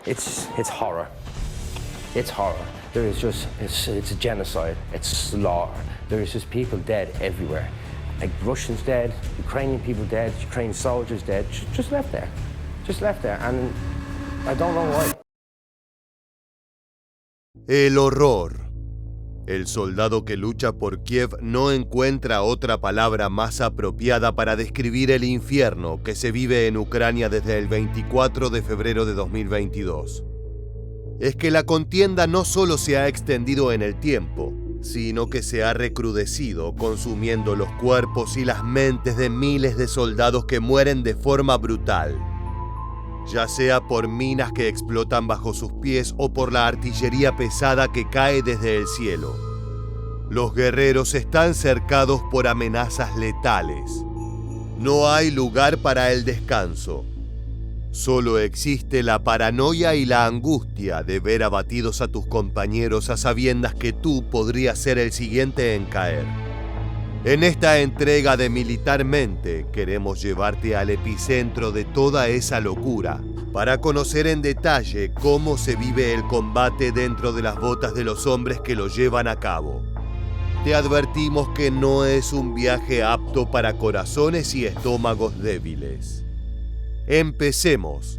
It's horror. It's horror. There is just, it's a genocide. It's slaughter. There is just people dead everywhere. Like Russians dead, Ukrainian people dead, Ukrainian soldiers dead, just left there. Just left there, and I don't know why. El horror. El soldado que lucha por Kiev no encuentra otra palabra más apropiada para describir el infierno que se vive en Ucrania desde el 24 de febrero de 2022. Es que la contienda no solo se ha extendido en el tiempo, sino que se ha recrudecido, consumiendo los cuerpos y las mentes de miles de soldados que mueren de forma brutal, ya sea por minas que explotan bajo sus pies o por la artillería pesada que cae desde el cielo. Los guerreros están cercados por amenazas letales. No hay lugar para el descanso. Solo existe la paranoia y la angustia de ver abatidos a tus compañeros a sabiendas que tú podrías ser el siguiente en caer. En esta entrega de Militarmente queremos llevarte al epicentro de toda esa locura para conocer en detalle cómo se vive el combate dentro de las botas de los hombres que lo llevan a cabo. Te advertimos que no es un viaje apto para corazones y estómagos débiles. Empecemos.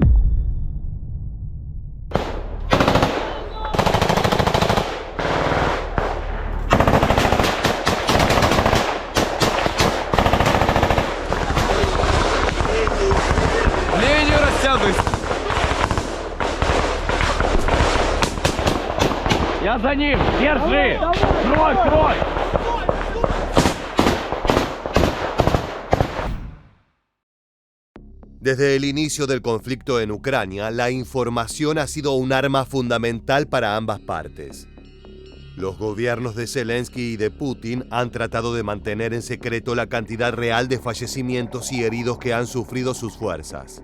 Я за ним! Держи! Крой, крой! Desde el inicio del conflicto en Ucrania, la información ha sido un arma fundamental para ambas partes. Los gobiernos de Zelensky y de Putin han tratado de mantener en secreto la cantidad real de fallecimientos y heridos que han sufrido sus fuerzas.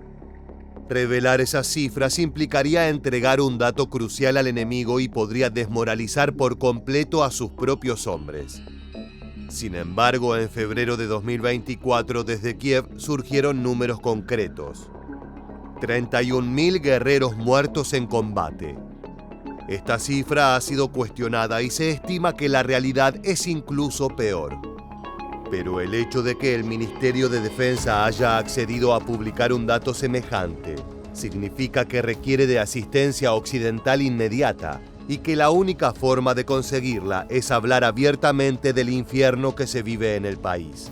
Revelar esas cifras implicaría entregar un dato crucial al enemigo y podría desmoralizar por completo a sus propios hombres. Sin embargo, en febrero de 2024, desde Kiev surgieron números concretos. 31.000 guerreros muertos en combate. Esta cifra ha sido cuestionada y se estima que la realidad es incluso peor. Pero el hecho de que el Ministerio de Defensa haya accedido a publicar un dato semejante significa que requiere de asistencia occidental inmediata y que la única forma de conseguirla es hablar abiertamente del infierno que se vive en el país.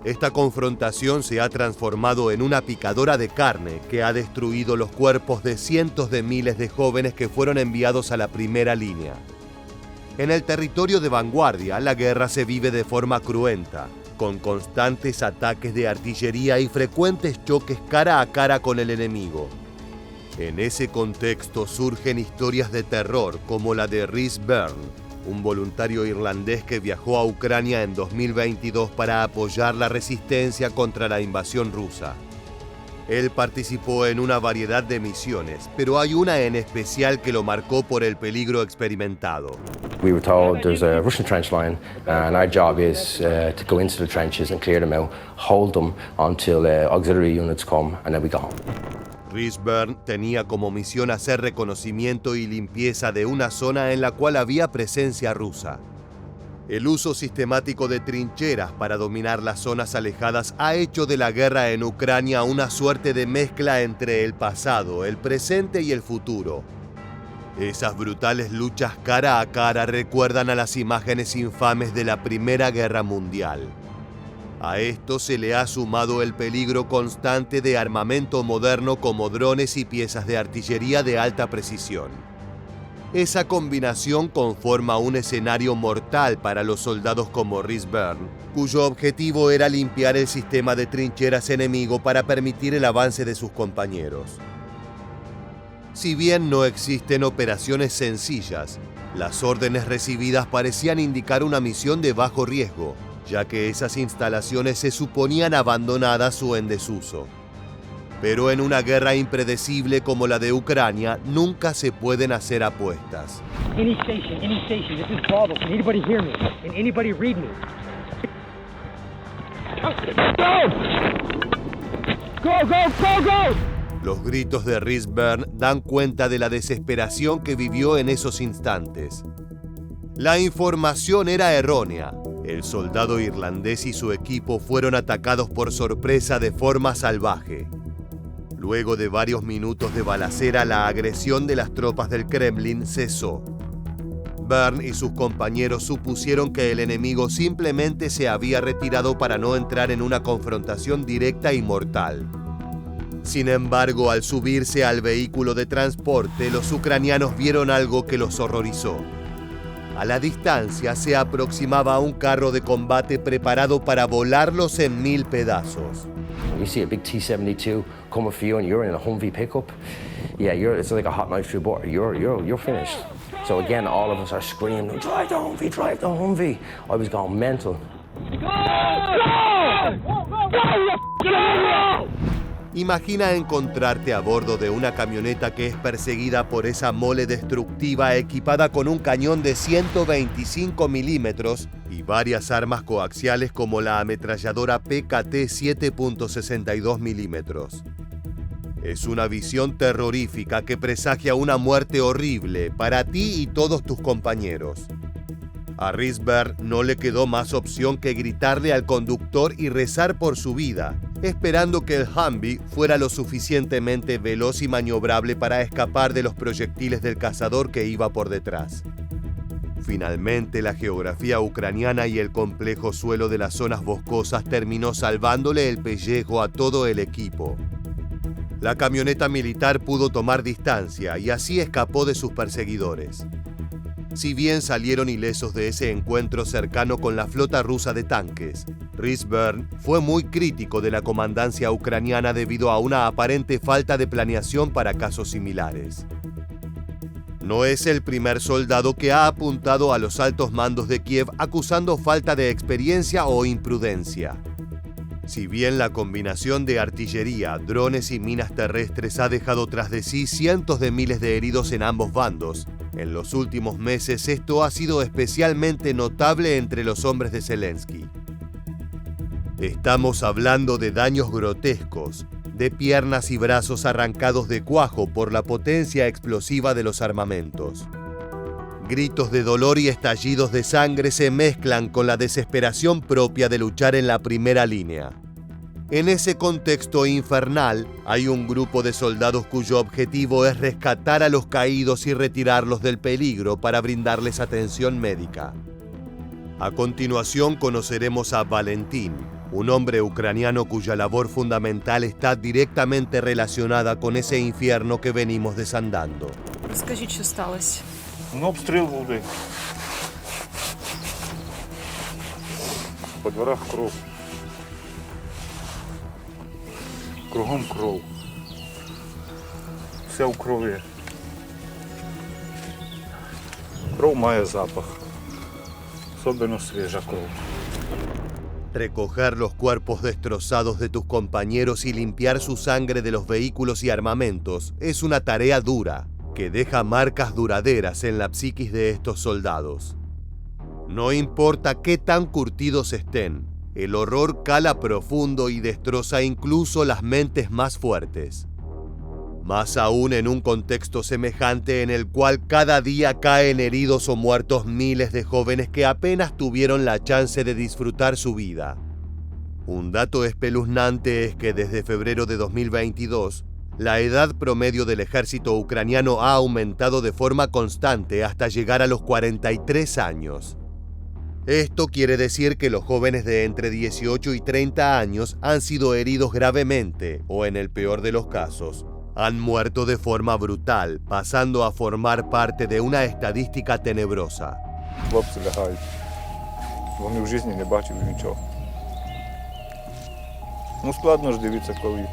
Esta confrontación se ha transformado en una picadora de carne que ha destruido los cuerpos de cientos de miles de jóvenes que fueron enviados a la primera línea. En el territorio de vanguardia, la guerra se vive de forma cruenta, con constantes ataques de artillería y frecuentes choques cara a cara con el enemigo. En ese contexto surgen historias de terror como la de Rhys Byrne, un voluntario irlandés que viajó a Ucrania en 2022 para apoyar la resistencia contra la invasión rusa. Él participó en una variedad de misiones, pero hay una en especial que lo marcó por el peligro experimentado. We were told there's a Russian trench line, and our job is to go into the trenches and clear them out, hold them until auxiliary units come, and then we go home. Rhys Byrne tenía como misión hacer reconocimiento y limpieza de una zona en la cual había presencia rusa. El uso sistemático de trincheras para dominar las zonas alejadas ha hecho de la guerra en Ucrania una suerte de mezcla entre el pasado, el presente y el futuro. Esas brutales luchas cara a cara recuerdan a las imágenes infames de la Primera Guerra Mundial. A esto se le ha sumado el peligro constante de armamento moderno como drones y piezas de artillería de alta precisión. Esa combinación conforma un escenario mortal para los soldados como Rhys Byrne, cuyo objetivo era limpiar el sistema de trincheras enemigo para permitir el avance de sus compañeros. Si bien no existen operaciones sencillas, las órdenes recibidas parecían indicar una misión de bajo riesgo, ya que esas instalaciones se suponían abandonadas o en desuso. Pero en una guerra impredecible como la de Ucrania, nunca se pueden hacer apuestas. Any station, this is Bravo. Can anybody hear me? Can anybody read me? Go! Go, go, go, go! Los gritos de Rhys Byrne dan cuenta de la desesperación que vivió en esos instantes. La información era errónea. El soldado irlandés y su equipo fueron atacados por sorpresa de forma salvaje. Luego de varios minutos de balacera, la agresión de las tropas del Kremlin cesó. Byrne y sus compañeros supusieron que el enemigo simplemente se había retirado para no entrar en una confrontación directa y mortal. Sin embargo, al subirse al vehículo de transporte, los ucranianos vieron algo que los horrorizó. A la distancia se aproximaba un carro de combate preparado para volarlos en 1000 pedazos. You see a big T-72 coming for you and you're in a Humvee pickup. Yeah, it's like a hot knife through butter. You're finished. So again, all of us are screaming, drive the Humvee, drive the Humvee. I was going mental. Imagina encontrarte a bordo de una camioneta que es perseguida por esa mole destructiva equipada con un cañón de 125 milímetros y varias armas coaxiales como la ametralladora PKT 7.62 milímetros. Es una visión terrorífica que presagia una muerte horrible para ti y todos tus compañeros. A Rhys Byrne no le quedó más opción que gritarle al conductor y rezar por su vida, esperando que el Humvee fuera lo suficientemente veloz y maniobrable para escapar de los proyectiles del cazador que iba por detrás. Finalmente, la geografía ucraniana y el complejo suelo de las zonas boscosas terminó salvándole el pellejo a todo el equipo. La camioneta militar pudo tomar distancia y así escapó de sus perseguidores. Si bien salieron ilesos de ese encuentro cercano con la flota rusa de tanques, Rhys Byrne fue muy crítico de la comandancia ucraniana debido a una aparente falta de planeación para casos similares. No es el primer soldado que ha apuntado a los altos mandos de Kiev acusando falta de experiencia o imprudencia. Si bien la combinación de artillería, drones y minas terrestres ha dejado tras de sí cientos de miles de heridos en ambos bandos, en los últimos meses esto ha sido especialmente notable entre los hombres de Zelensky. Estamos hablando de daños grotescos, de piernas y brazos arrancados de cuajo por la potencia explosiva de los armamentos. Gritos de dolor y estallidos de sangre se mezclan con la desesperación propia de luchar en la primera línea. En ese contexto infernal, hay un grupo de soldados cuyo objetivo es rescatar a los caídos y retirarlos del peligro para brindarles atención médica. A continuación conoceremos a Valentín, un hombre ucraniano cuya labor fundamental está directamente relacionada con ese infierno que venimos desandando. Скажіть, що сталося? Обстріл буде. По дворах кров. Кругом кров. Все в крові. Кров має запах. Особливо свіжа кров. Recoger los cuerpos destrozados de tus compañeros y limpiar su sangre de los vehículos y armamentos es una tarea dura, que deja marcas duraderas en la psiquis de estos soldados. No importa qué tan curtidos estén, el horror cala profundo y destroza incluso las mentes más fuertes. Más aún en un contexto semejante en el cual cada día caen heridos o muertos miles de jóvenes que apenas tuvieron la chance de disfrutar su vida. Un dato espeluznante es que desde febrero de 2022, la edad promedio del ejército ucraniano ha aumentado de forma constante hasta llegar a los 43 años. Esto quiere decir que los jóvenes de entre 18 y 30 años han sido heridos gravemente o, en el peor de los casos, han muerto de forma brutal, pasando a formar parte de una estadística tenebrosa. Хлопці лягають. Вони в житті не бачили нічого. Ну складно ж дивитися, коли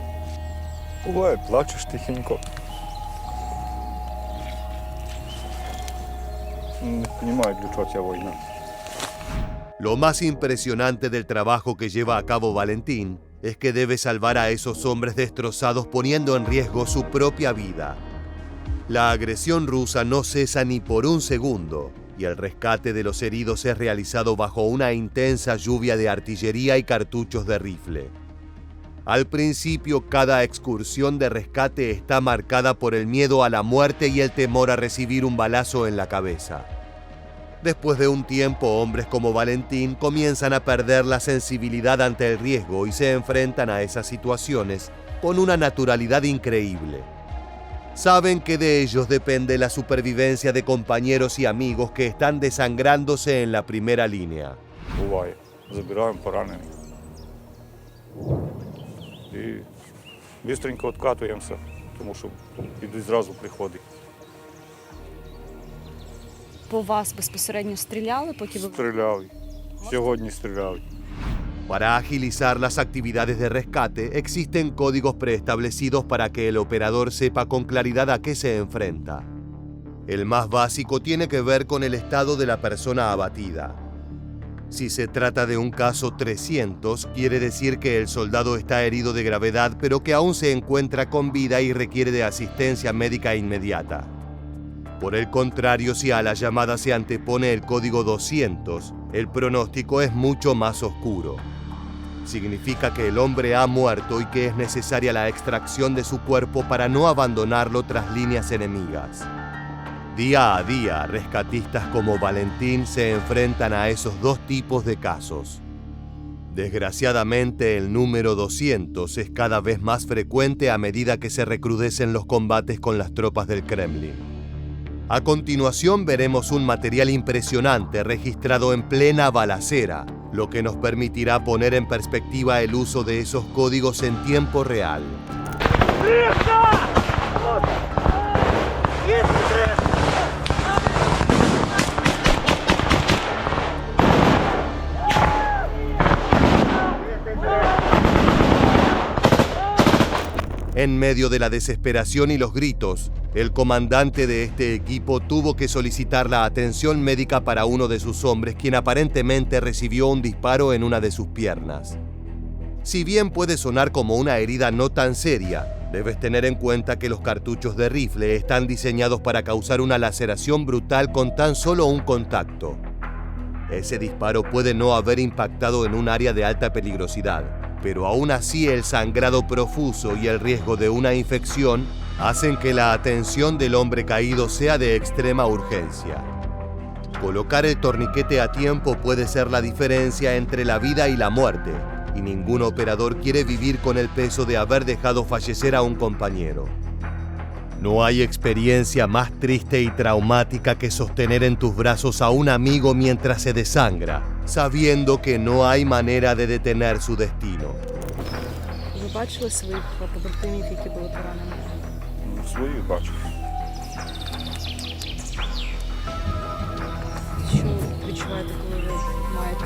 буває, плачеш тихенько. Не розуміють, для чого ця війна. Lo más impresionante del trabajo que lleva a cabo Valentín es que debe salvar a esos hombres destrozados poniendo en riesgo su propia vida. La agresión rusa no cesa ni por un segundo y el rescate de los heridos es realizado bajo una intensa lluvia de artillería y cartuchos de rifle. Al principio, cada excursión de rescate está marcada por el miedo a la muerte y el temor a recibir un balazo en la cabeza. Después de un tiempo, hombres como Valentín comienzan a perder la sensibilidad ante el riesgo y se enfrentan a esas situaciones con una naturalidad increíble. Saben que de ellos depende la supervivencia de compañeros y amigos que están desangrándose en la primera línea. Буває. Забираємо поранених. І бистренько відкатуємося, тому що підуть зразу приходить. По вас безпосередньо стріляли, поки ви... Стріляли. Сьогодні стріляли. Para agilizar las actividades de rescate, existen códigos preestablecidos para que el operador sepa con claridad a qué se enfrenta. El más básico tiene que ver con el estado de la persona abatida. Si se trata de un caso 300, quiere decir que el soldado está herido de gravedad, pero que aún se encuentra con vida y requiere de asistencia médica inmediata. Por el contrario, si a la llamada se antepone el código 200, el pronóstico es mucho más oscuro. Significa que el hombre ha muerto y que es necesaria la extracción de su cuerpo para no abandonarlo tras líneas enemigas. Día a día, rescatistas como Valentín se enfrentan a esos dos tipos de casos. Desgraciadamente, el número 200 es cada vez más frecuente a medida que se recrudecen los combates con las tropas del Kremlin. A continuación veremos un material impresionante registrado en plena balacera, lo que nos permitirá poner en perspectiva el uso de esos códigos en tiempo real. En medio de la desesperación y los gritos, el comandante de este equipo tuvo que solicitar la atención médica para uno de sus hombres, quien aparentemente recibió un disparo en una de sus piernas. Si bien puede sonar como una herida no tan seria, debes tener en cuenta que los cartuchos de rifle están diseñados para causar una laceración brutal con tan solo un contacto. Ese disparo puede no haber impactado en un área de alta peligrosidad, pero aún así el sangrado profuso y el riesgo de una infección hacen que la atención del hombre caído sea de extrema urgencia. Colocar el torniquete a tiempo puede ser la diferencia entre la vida y la muerte, y ningún operador quiere vivir con el peso de haber dejado fallecer a un compañero. No hay experiencia más triste y traumática que sostener en tus brazos a un amigo mientras se desangra, sabiendo que no hay manera de detener su destino. Ви бачили своїх побратимів, які були поранені? Свої бачу. Що відчуваєте, коли ви маєте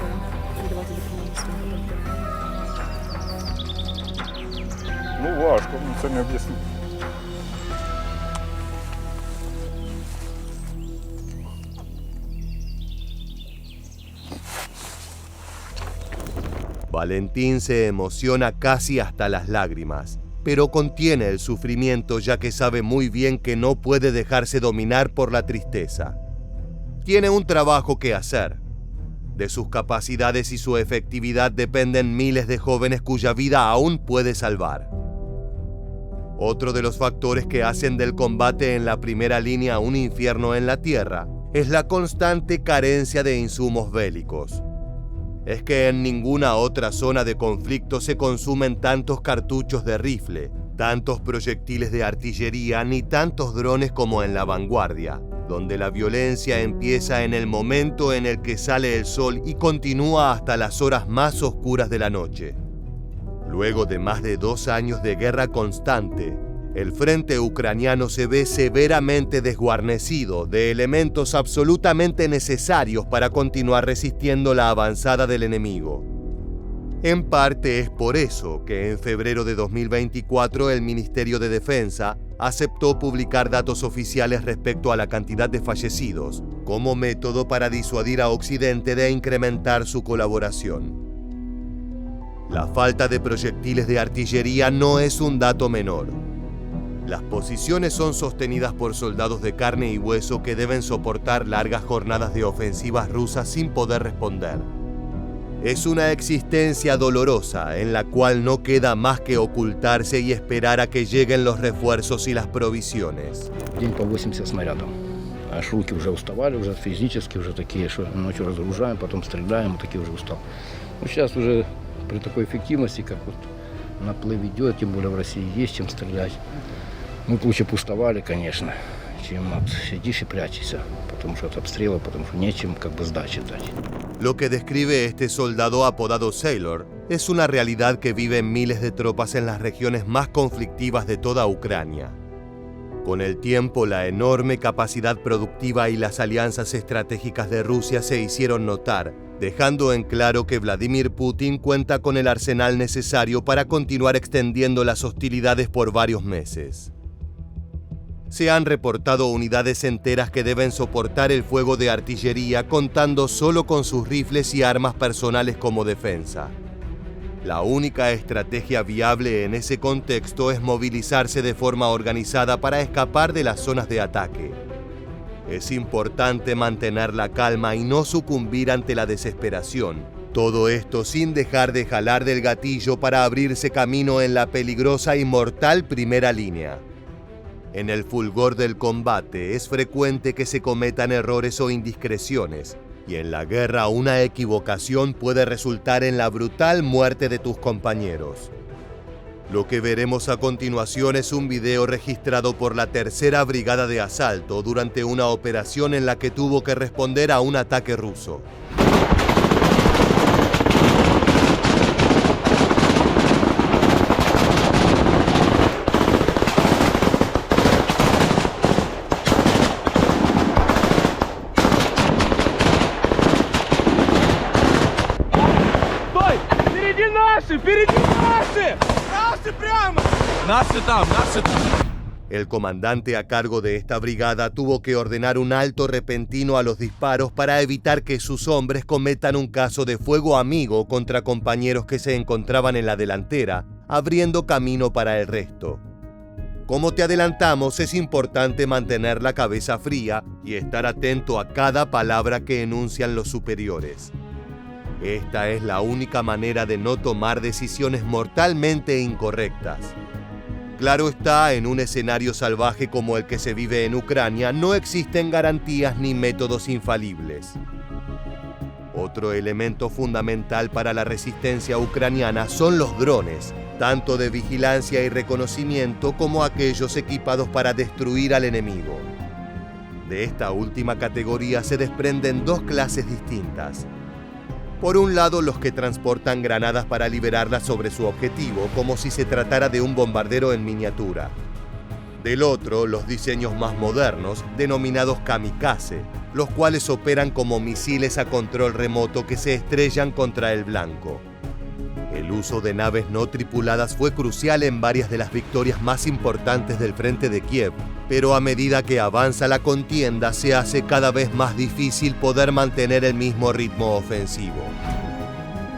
надавати допомогу своїм побратимам? Ну важко, це не об'яснити. Valentín se emociona casi hasta las lágrimas, pero contiene el sufrimiento ya que sabe muy bien que no puede dejarse dominar por la tristeza. Tiene un trabajo que hacer. De sus capacidades y su efectividad dependen miles de jóvenes cuya vida aún puede salvar. Otro de los factores que hacen del combate en la primera línea un infierno en la tierra es la constante carencia de insumos bélicos. Es que en ninguna otra zona de conflicto se consumen tantos cartuchos de rifle, tantos proyectiles de artillería ni tantos drones como en la vanguardia, donde la violencia empieza en el momento en el que sale el sol y continúa hasta las horas más oscuras de la noche. Luego de más de 2 años de guerra constante, el frente ucraniano se ve severamente desguarnecido de elementos absolutamente necesarios para continuar resistiendo la avanzada del enemigo. En parte es por eso que en febrero de 2024 el Ministerio de Defensa aceptó publicar datos oficiales respecto a la cantidad de fallecidos, como método para disuadir a Occidente de incrementar su colaboración. La falta de proyectiles de artillería no es un dato menor. Las posiciones son sostenidas por soldados de carne y hueso que deben soportar largas jornadas de ofensivas rusas sin poder responder. Es una existencia dolorosa en la cual no queda más que ocultarse y esperar a que lleguen los refuerzos y las provisiones. День по 80 снарядов. Аж руки уже уставали, уже физически, уже такие, что ночью разгружаем, потом стреляем, такие уже устал. Ну, сейчас уже при такой эффективности, как вот наплыв идет, тем более в России есть чем стрелять. Мы бы лучше пустовали, конечно, чем сидишь и прячешься, потому что от обстрела, потому что нечем как бы сдачи дать. Lo que describe este soldado apodado Sailor es una realidad que viven miles de tropas en las regiones más conflictivas de toda Ucrania. Con el tiempo, la enorme capacidad productiva y las alianzas estratégicas de Rusia se hicieron notar, dejando en claro que Vladimir Putin cuenta con el arsenal necesario para continuar extendiendo las hostilidades por varios meses. Se han reportado unidades enteras que deben soportar el fuego de artillería contando solo con sus rifles y armas personales como defensa. La única estrategia viable en ese contexto es movilizarse de forma organizada para escapar de las zonas de ataque. Es importante mantener la calma y no sucumbir ante la desesperación. Todo esto sin dejar de jalar del gatillo para abrirse camino en la peligrosa y mortal primera línea. En el fulgor del combate es frecuente que se cometan errores o indiscreciones, y en la guerra una equivocación puede resultar en la brutal muerte de tus compañeros. Lo que veremos a continuación es un video registrado por la Tercera Brigada de Asalto durante una operación en la que tuvo que responder a un ataque ruso. El comandante a cargo de esta brigada tuvo que ordenar un alto repentino a los disparos para evitar que sus hombres cometan un caso de fuego amigo contra compañeros que se encontraban en la delantera, abriendo camino para el resto. Como te adelantamos, es importante mantener la cabeza fría y estar atento a cada palabra que enuncian los superiores. Esta es la única manera de no tomar decisiones mortalmente incorrectas. Claro está, en un escenario salvaje como el que se vive en Ucrania, no existen garantías ni métodos infalibles. Otro elemento fundamental para la resistencia ucraniana son los drones, tanto de vigilancia y reconocimiento como aquellos equipados para destruir al enemigo. De esta última categoría se desprenden dos clases distintas. Por un lado, los que transportan granadas para liberarlas sobre su objetivo, como si se tratara de un bombardero en miniatura. Del otro, los diseños más modernos, denominados kamikaze, los cuales operan como misiles a control remoto que se estrellan contra el blanco. El uso de naves no tripuladas fue crucial en varias de las victorias más importantes del frente de Kiev, pero a medida que avanza la contienda se hace cada vez más difícil poder mantener el mismo ritmo ofensivo.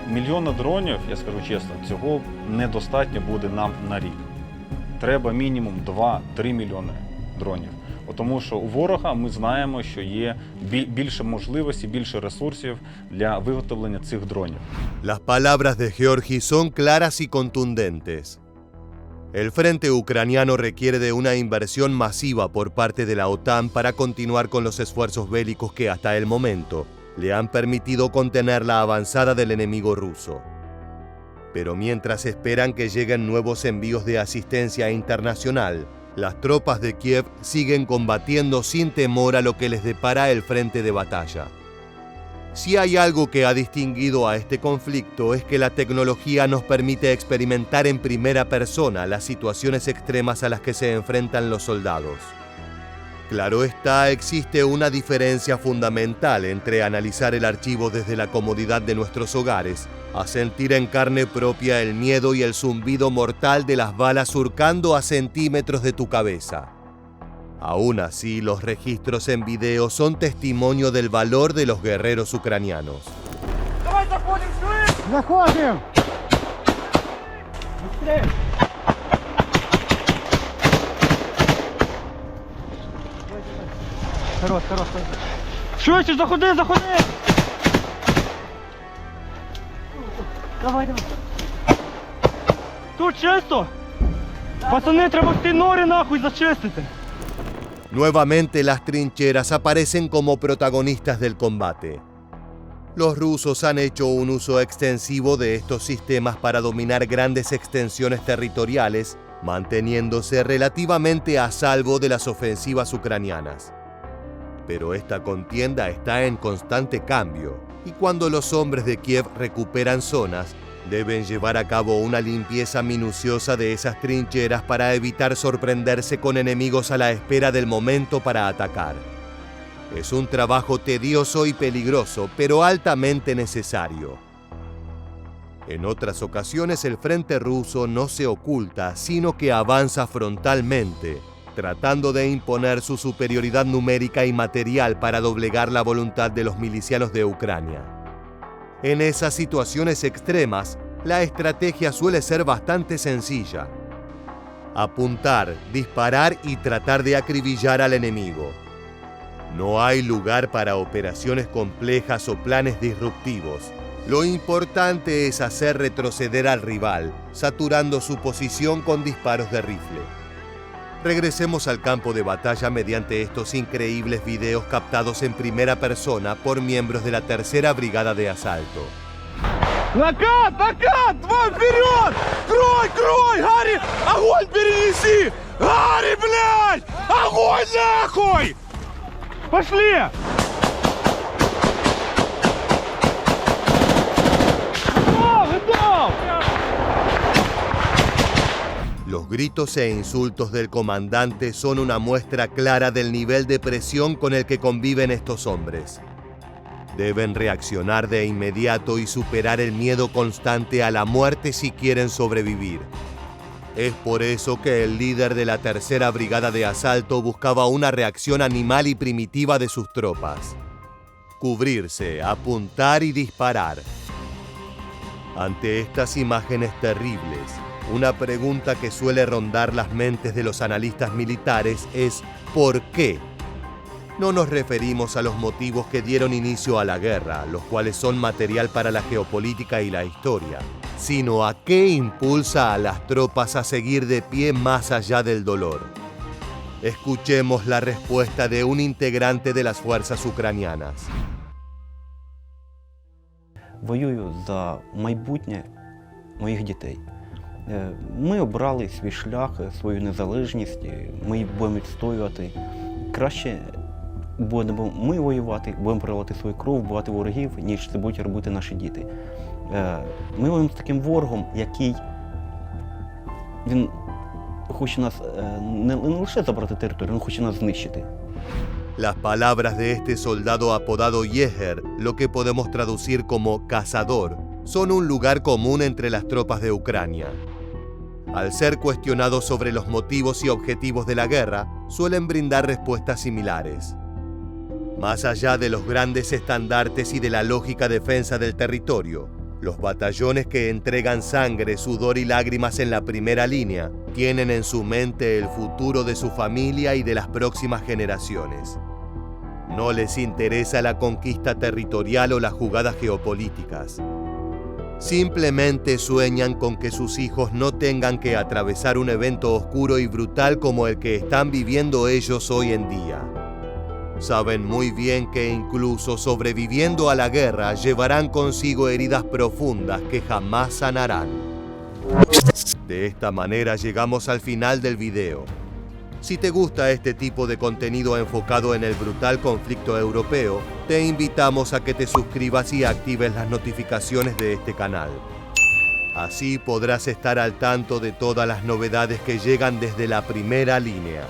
Мільйона дронів, я скажу чесно, цього недостатньо буде нам на рік. Треба мінімум 2-3 мільйони дронів. Тому що у ворога ми знаємо, що є більше можливостей, більше ресурсів для виготовлення цих дронів. Las palabras de Georgi son claras y contundentes. El frente ucraniano requiere de una inversión masiva por parte de la OTAN para continuar con los esfuerzos bélicos que hasta el momento le han permitido contener la avanzada del enemigo ruso. Pero mientras esperan que lleguen nuevos envíos de asistencia internacional, las tropas de Kiev siguen combatiendo sin temor a lo que les depara el frente de batalla. Si hay algo que ha distinguido a este conflicto es que la tecnología nos permite experimentar en primera persona las situaciones extremas a las que se enfrentan los soldados. Claro está, existe una diferencia fundamental entre analizar el archivo desde la comodidad de nuestros hogares a sentir en carne propia el miedo y el zumbido mortal de las balas surcando a centímetros de tu cabeza. Aún así, los registros en video son testimonio del valor de los guerreros ucranianos. Заходим! Быстрее! Хорош, хорош, хорош. Швидше, заходи, заходи! Давай, давай. Тут чисто. Пацани, треба всі нори нахуй зачистити. Nuevamente las trincheras aparecen como protagonistas del combate. Los rusos han hecho un uso extensivo de estos sistemas para dominar grandes extensiones territoriales, manteniéndose relativamente a salvo de las ofensivas ucranianas. Pero esta contienda está en constante cambio, y cuando los hombres de Kiev recuperan zonas, deben llevar a cabo una limpieza minuciosa de esas trincheras para evitar sorprenderse con enemigos a la espera del momento para atacar. Es un trabajo tedioso y peligroso, pero altamente necesario. En otras ocasiones el frente ruso no se oculta, sino que avanza frontalmente, tratando de imponer su superioridad numérica y material para doblegar la voluntad de los milicianos de Ucrania. En esas situaciones extremas, la estrategia suele ser bastante sencilla: apuntar, disparar y tratar de acribillar al enemigo. No hay lugar para operaciones complejas o planes disruptivos. Lo importante es hacer retroceder al rival, saturando su posición con disparos de rifle. Regresemos al campo de batalla mediante estos increíbles videos captados en primera persona por miembros de la Tercera Brigada de Asalto. Накат! Накат! Вам вперед! Крой! Крой! Гарри! Огонь перенеси! Гарри, блядь! Огонь нахуй! Пошли! Готов! Los gritos e insultos del comandante son una muestra clara del nivel de presión con el que conviven estos hombres. Deben reaccionar de inmediato y superar el miedo constante a la muerte si quieren sobrevivir. Es por eso que el líder de la Tercera Brigada de Asalto buscaba una reacción animal y primitiva de sus tropas: cubrirse, apuntar y disparar. Ante estas imágenes terribles, una pregunta que suele rondar las mentes de los analistas militares es ¿por qué? No nos referimos a los motivos que dieron inicio a la guerra, los cuales son material para la geopolítica y la historia, sino a qué impulsa a las tropas a seguir de pie más allá del dolor. Escuchemos la respuesta de un integrante de las fuerzas ucranianas. Воюю за майбутнє моїх дітей. Ми обрали свій шлях, свою незалежність, ми її будемо відстоювати. Краще будемо ми воювати, будемо проливати свою кров, вбивати ворогів, ніж це будуть робити наші діти. Ми воюємо з таким ворогом, який він хоче нас не лише забрати територію, він хоче нас знищити. Las palabras de este soldado apodado Yeher, lo que podemos traducir como cazador, son un lugar común entre las tropas de Ucrania. Al ser cuestionados sobre los motivos y objetivos de la guerra, suelen brindar respuestas similares. Más allá de los grandes estandartes y de la lógica defensa del territorio, los batallones que entregan sangre, sudor y lágrimas en la primera línea tienen en su mente el futuro de su familia y de las próximas generaciones. No les interesa la conquista territorial o las jugadas geopolíticas. Simplemente sueñan con que sus hijos no tengan que atravesar un evento oscuro y brutal como el que están viviendo ellos hoy en día. Saben muy bien que incluso sobreviviendo a la guerra llevarán consigo heridas profundas que jamás sanarán. De esta manera llegamos al final del video. Si te gusta este tipo de contenido enfocado en el brutal conflicto europeo, te invitamos a que te suscribas y actives las notificaciones de este canal. Así podrás estar al tanto de todas las novedades que llegan desde la primera línea.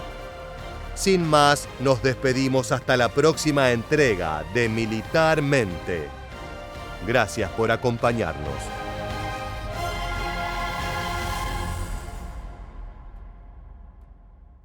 Sin más, nos despedimos hasta la próxima entrega de Militarmente. Gracias por acompañarnos.